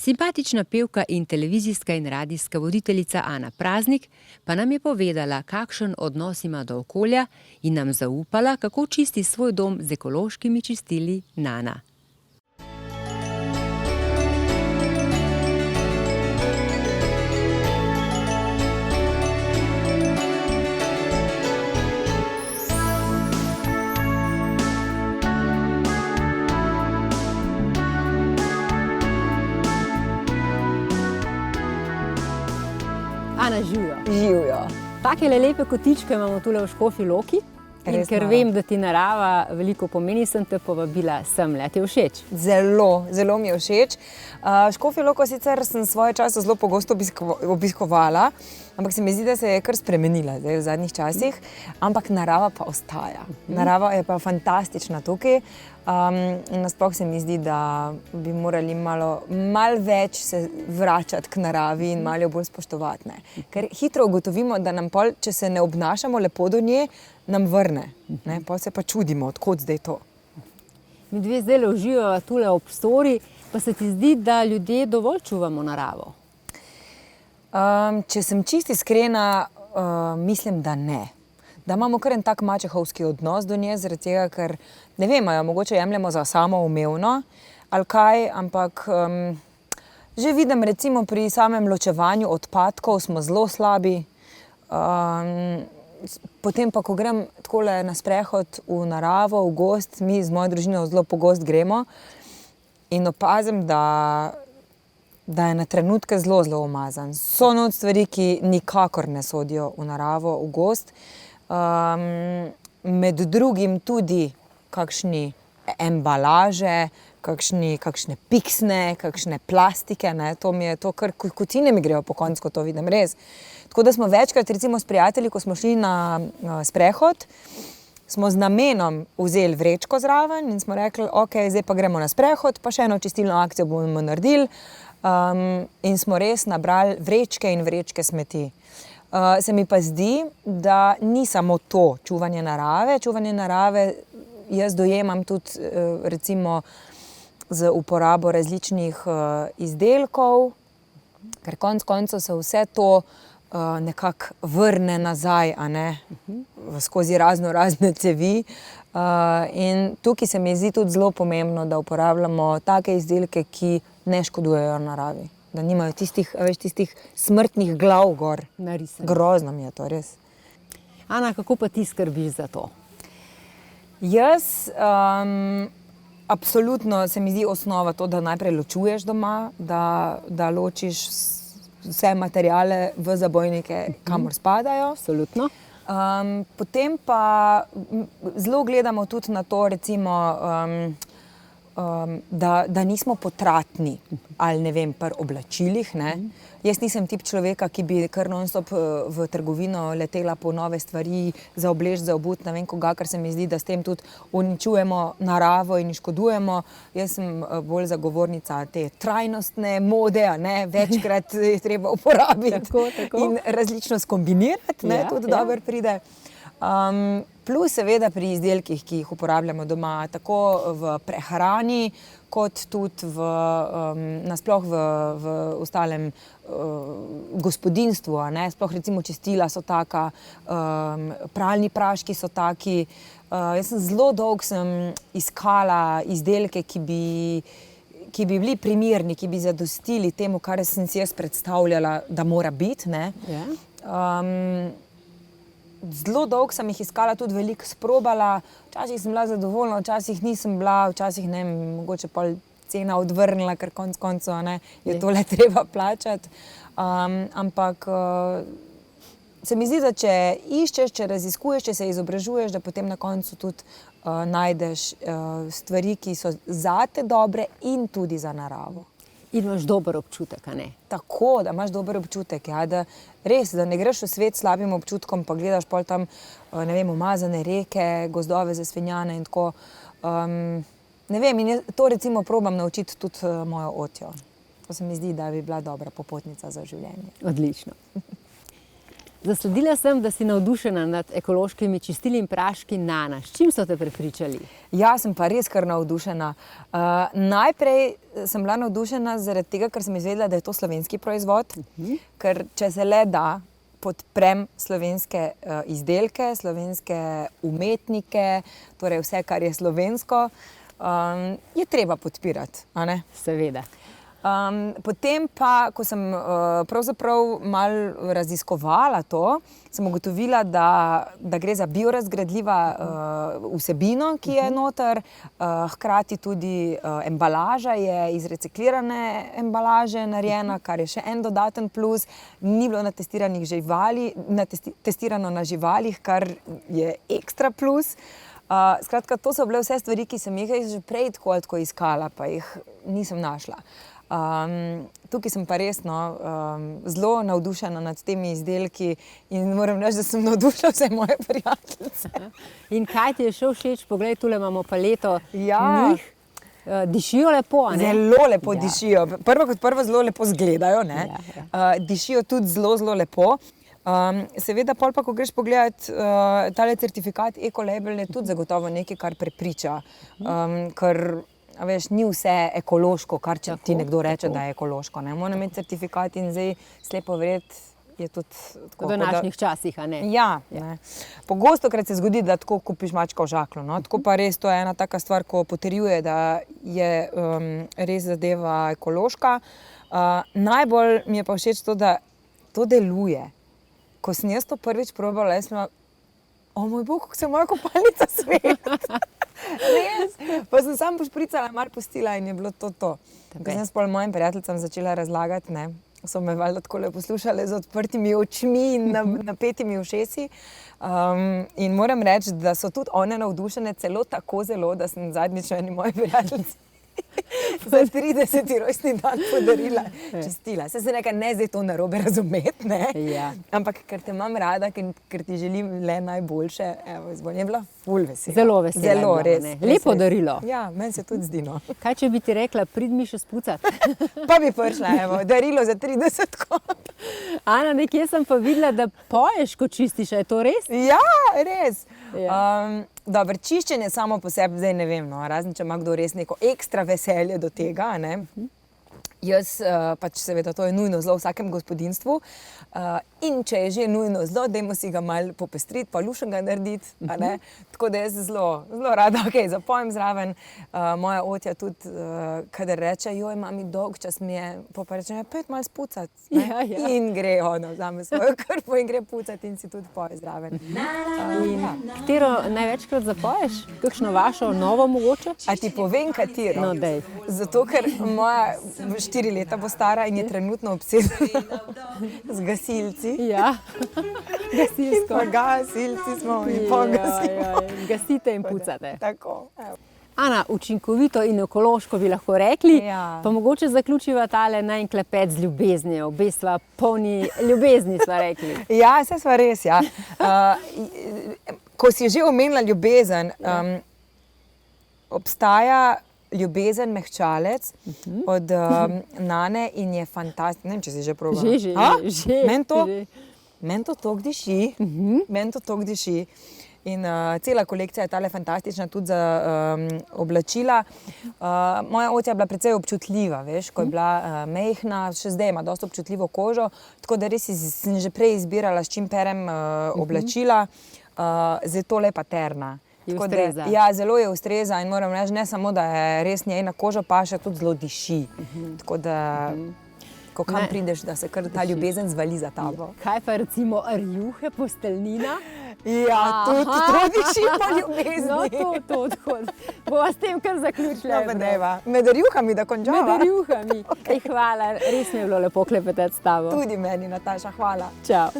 Simpatična pevka in televizijska in radijska voditeljica Ana Praznik pa nam je povedala, kakšen odnos ima do okolja in nam zaupala, kako čisti svoj dom z ekološkimi čistili Nana. Ana, živijo. Živijo. Takele lepe kotičke imamo tule v Škofji Loki. In ker vem, da ti narava veliko pomeni, sem te povabila semle. Ti je všeč? Zelo, zelo mi je všeč. Škofjo Loko sicer sem svoje čase zelo pogosto obiskovala, ampak se mi zdi, da se je kar spremenila zdaj v zadnjih časih, ampak narava pa ostaja. Narava je pa fantastična tukaj. In nasploh se mi zdi, da bi morali malo več se vračati k naravi in malo bolj spoštovati. Ker hitro ugotovimo, da nam pol, če se ne obnašamo lepo do nje, nam vrne. Pol se pa čudimo, odkot zdaj to. Mi dve zdaj uživava tule ob Stori, pa se ti zdi, da ljudje dovolj čuvamo naravo? Če sem čisto iskrena, mislim, da ne. Da imamo kar en tak mačehovski odnos do nje, zaradi tega, ker ne vem, jo mogoče jemljemo za samoumevno ali kaj, ampak že vidim recimo pri samem ločevanju odpadkov smo zelo slabi. Potem pa, ko grem takole na sprehod v naravo, v gozd, mi z mojo družino zelo pogosto gremo in opazim, da je na trenutke zelo umazan. So not stvari, ki nikakor ne sodijo v naravo, v gozd. Med drugim tudi kakšni embalaže, kakšne piksne, kakšne plastike, to mi je to, kar kotine mi grejo po koncu, ko to vidim, res. Tako da smo večkrat recimo s prijatelji, ko smo šli na sprehod, smo z namenom vzeli vrečko zraven in smo rekli, ok, zdaj pa gremo na sprehod, pa še eno čistilno akcijo bomo naredili, in smo res nabrali vrečke in vrečke smeti. Se mi pa zdi, da ni samo to čuvanje narave. Čuvanje narave jaz dojemam tudi recimo z uporabo različnih izdelkov, ker konec koncev se vse to nekako vrne nazaj, skozi razne cevi. In tukaj se mi zdi tudi zelo pomembno, da uporabljamo take izdelke, ki ne škodujejo naravi. Da nimajo tistih smrtnih glav gor. Narisane. Grozno mi je to, res. Ana, kako pa ti skrbiš za to? Jaz, absolutno se mi zdi osnova to, da najprej ločuješ doma, da ločiš vse materiale v zabojnike, kamor spadajo. Absolutno. Potem pa zelo gledamo tudi na to, recimo, da nismo potratni ali ne vem, pri oblačilih. Jaz nisem tip človeka, ki bi kar non-stop v trgovino letela po nove stvari, za obleč, za obut, ne vem koga, ker se mi zdi, da s tem tudi uničujemo naravo in škodujemo. Jaz sem bolj zagovornica te trajnostne mode, večkrat je treba uporabiti in različno skombinirati, tudi dobro pride. Plus seveda pri izdelkih, ki jih uporabljamo doma, tako v prehrani, kot tudi nasploh v ostalem gospodinjstvu. Sploh recimo čistila so taka, pralni praški so taki. Jaz sem zelo dolgo iskala izdelke, ki bi bili primerni, ki bi zadostili temu, kar sem si jaz predstavljala, da mora biti. Zelo dolgo sem jih iskala, tudi veliko sprobala. Včasih sem bila zadovoljna, včasih nisem bila, včasih ne, mogoče pol cena odvrnila, ker konec koncev je tole treba plačati. Ampak se mi zdi, da če iščeš, če raziskuješ, če se izobražuješ, da potem na koncu tudi najdeš stvari, ki so zate dobre in tudi za naravo. In imaš dober občutek, a ne? Tako, da imaš dober občutek, da res, da ne greš v svet s slabim občutkom, pa gledaš pol tam, ne vem, umazane reke, gozdove zasvinjane in tako. Ne vem, in to recimo probam naučiti tudi mojo otjo. To se mi zdi, da bi bila dobra popotnica za življenje. Odlično. Zasledila sem, da si navdušena nad ekološkimi čistili in praški Nana. S čim so te prepričali? Ja, sem pa res kar navdušena. Najprej sem bila navdušena zaradi tega, ker sem izvedela, da je to slovenski proizvod. Ker če se le da, podprem slovenske izdelke, slovenske umetnike, torej vse, kar je slovensko, je treba podpirati, a ne? Seveda. Potem pa, ko sem pravzaprav malo raziskovala to, sem ugotovila, da gre za biorazgradljiva vsebino, ki je noter, hkrati tudi embalaža je iz reciklirane embalaže narejena, kar je še en dodaten plus, ni bilo testirano na živalih, kar je ekstra plus. Skratka, to so bile vse stvari, ki sem jih že prej tako iskala, pa jih nisem našla. Tukaj sem pa res zelo navdušena nad temi izdelki in moram reči, da sem navdušila vse moje prijateljice. In kaj ti je še všeč? Poglej, tule imamo paleto njih. Dišijo lepo, a ne? Zelo lepo dišijo. Prvo kot prvo zelo lepo izgledajo, ne? Dišijo tudi zelo, zelo lepo. Seveda, pol pa, ko greš pogledat tale certifikat Ecolabel, je tudi zagotovo nekaj, kar prepriča. Ker veš, ni vse ekološko, kar ti nekdo reče, da je ekološko. Moram imeti certifikat in zdaj slepo verjeti je tudi tako. V današnjih časih, a ne? Ja. Pogostokrat se zgodi, da tako kupiš mačka v žaklju. Tako pa res to je ena taka stvar, ko potrjuje, da je res zadeva ekološka. Najbolj mi je pa všeč to, da to deluje. Ko sem jaz to prvič probala, jaz sem bila, o moj bog, kako se moja kopalnica sveti. Res. Pa sem samo pošpricala, mar pustila in je bilo to. Ko sem s mojim prijateljicam začela razlagati, so me valjda takole poslušale z odprtimi očmi in napetimi ušesi. In moram reči, da so tudi one navdušene celo tako zelo, da sem zadnjič eni moji prijateljici za 30. rojstni dan podarila čistila. Se nekaj ne zdaj to narobe razumeti, ne? Ampak ker te imam rada, ker ti želim le najboljše, je bila ful vesela. Zelo vesela. Zelo, res. Lepo darilo. Ja, meni se tudi zdi, no. Kaj, če bi ti rekla, prid mi še spucat? Pa bi prišla, darilo za 30-ko. Ana, nekje sem pa videla, da poješ, ko čistiš, je to res? Ja, res. Dobro, čiščenje samo po sebi, zdaj ne vem, razen če ima kdo res neko ekstra veselje do tega, ne. Jaz pač seveda to je nujno zelo v vsakem gospodinjstvu in če je že nujno zelo, dajmo si ga malo popestriti, pa lušenega narediti, a ne. Tako da jaz zelo rada, zapojem zraven. Moja Otja tudi, kadar reče, joj, mami, dolg čas mi je, pa reče, pojdi malo spucat. In gre ona, vzame svojo krpo in gre pucat in si tudi poje zraven. Katero največkrat zapoješ? Kakšno vašo novo mogoče? A ti povem, katero? No, dej. Zato, ker moja 4 leta bo stara in je trenutno obsedena z gasilci. Ja, gasilsko. Gasilci smo in pogasimo. Gasite in pucate. Tako. Ana, učinkovito in ekološko bi lahko rekli, pa mogoče zaključiva tale najin klepet z ljubeznijo. Obe sva polni ljubezni, sva rekli. Ja, vse sva res, ja. Ko si že omenila ljubezen, obstaja ljubezen mehčalec od Nane in je fantastičen. Ne vem, če si že probala. Že. Meni to toliko diši. Meni to toliko diši. In cela kolekcija je tale fantastična tudi za oblačila. Moja Otja je bila precej občutljiva, veš, ko je bila mejhna, še zdaj ima dosti občutljivo kožo, tako da res sem že prej izbirala, s čim perem oblačila. Zdaj tole pa terna. Ja, zelo je ustreza in moram reči, ne samo, da je res njej na kožo paše, tudi zelo diši. Tako da, ko kam prideš, da se kar ta ljubezen zvali za tabo. Kaj pa recimo rjuhe, posteljnina? Ja, tudi to diši po ljubezni. No, to odhod. Bova s tem kar zaključila. Med rjuhami, da končava. Med rjuhami. Hvala, res mi je bilo lepo klepetati s tabo. Tudi meni, Nataša, hvala. Čau.